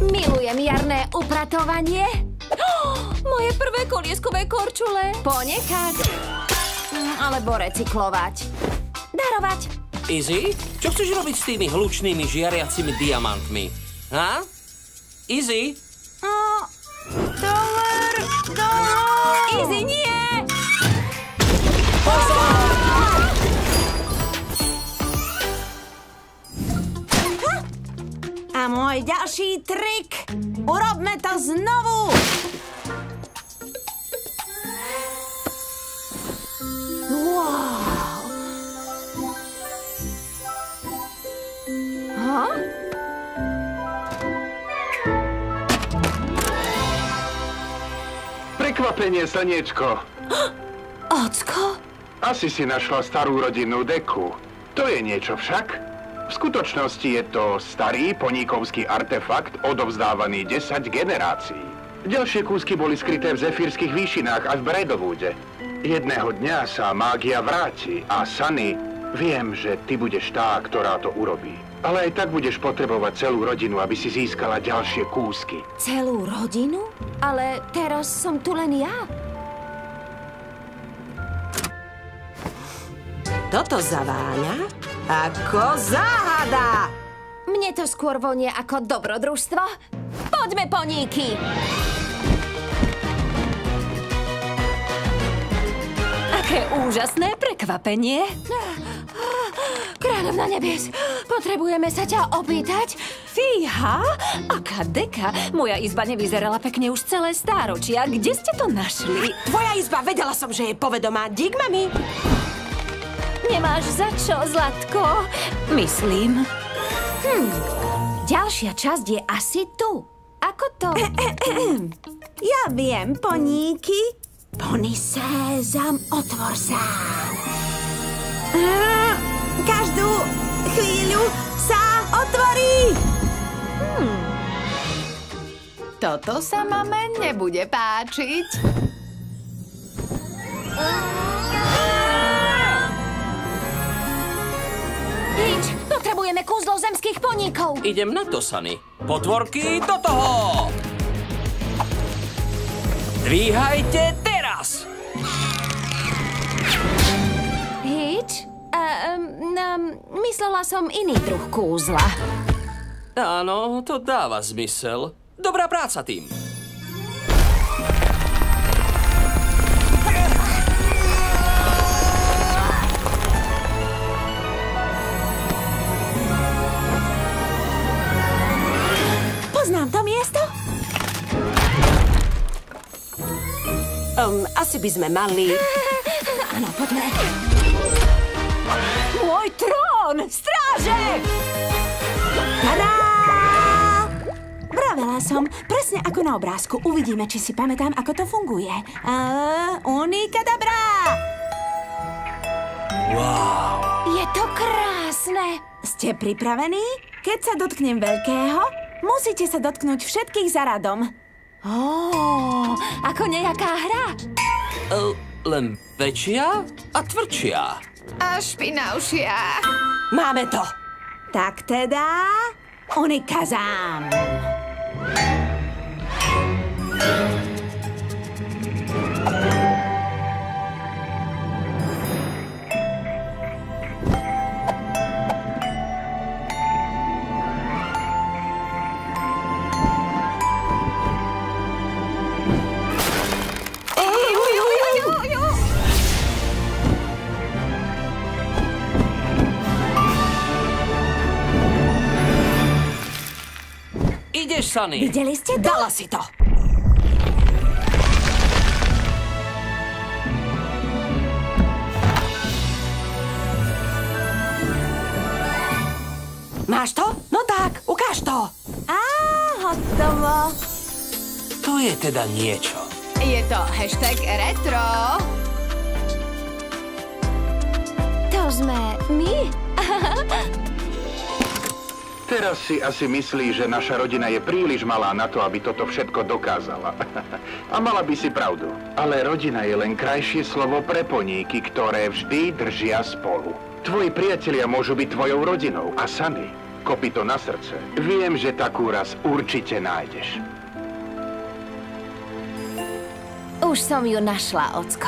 Milujem jarné upratovanie. Moje prvé kolieskové korčule. Ponechať. Alebo recyklovať. Darovať. Izzy, čo chceš robiť s tými hlučnými žiariacimi diamantmi? Ha? Izzy? Izzy, nie! A môj ďalší trik. Urobme to znovu. Wow. Ha? Prekvapenie, slniečko. Ocko? Asi si našla starú rodinnú deku. To je niečo však. V skutočnosti je to starý poníkovský artefakt odovzdávaný 10 generácií. Ďalšie kúsky boli skryté v Zefírskych výšinách a v Braidwoode. Jedného dňa sa mágia vráti a Sunny, viem, že ty budeš tá, ktorá to urobí. Ale aj tak budeš potrebovať celú rodinu, aby si získala ďalšie kúsky. Celú rodinu? Ale teraz som tu len ja. Toto zaváňa ako záhada. Mne to skôr vonie ako dobrodružstvo. Poďme, poníky! Aké úžasné prekvapenie. Kráľovna nebies, potrebujeme sa ťa opýtať? Fíha, aká deka. Moja izba nevyzerala pekne už celé stáročia. Kde ste to našli? Tvoja izba, vedela som, že je povedomá. Dík, mami. Nemáš za čo, Zlatko? Myslím. Ďalšia časť je asi tu. Ako to? Ja viem, poníky. Pony sézam, otvor sa. Každú chvíľu sa otvorí. Toto sa mame nebude páčiť. Hinč, potrebujeme kúzlo zemských poníkov. Idem na to, Sunny. Potvorky, do toho! Dvíhajte teraz! Hinč, myslela som iný druh kúzla. Áno, to dáva zmysel. Dobrá práca, tým. Poznám to miesto? Asi by sme mali... Áno, poďme. Môj trón! Stráže! Tadá! Vravela som, presne ako na obrázku. Uvidíme, či si pamätám, ako to funguje. Unikadabra! Wow! Je to krásne. Ste pripravení? Keď sa dotknem veľkého, musíte sa dotknúť všetkých za radom. Ako nejaká hra. Len väčšia a tvrdšia. A špinavšia. Máme to. Tak teda, unikazám. Ideš, Sunny. Videli ste to? Dala si to. Máš to? No tak, ukáž to. Hotovo. To je teda niečo. Je to #retro. To sme my? Teraz si asi myslí, že naša rodina je príliš malá na to, aby toto všetko dokázala. A mala by si pravdu. Ale rodina je len krajšie slovo pre poníky, ktoré vždy držia spolu. Tvoji priatelia môžu byť tvojou rodinou a Sunny Kopyto na srdce. Viem, že takú raz určite nájdeš. Už som ju našla, ocko.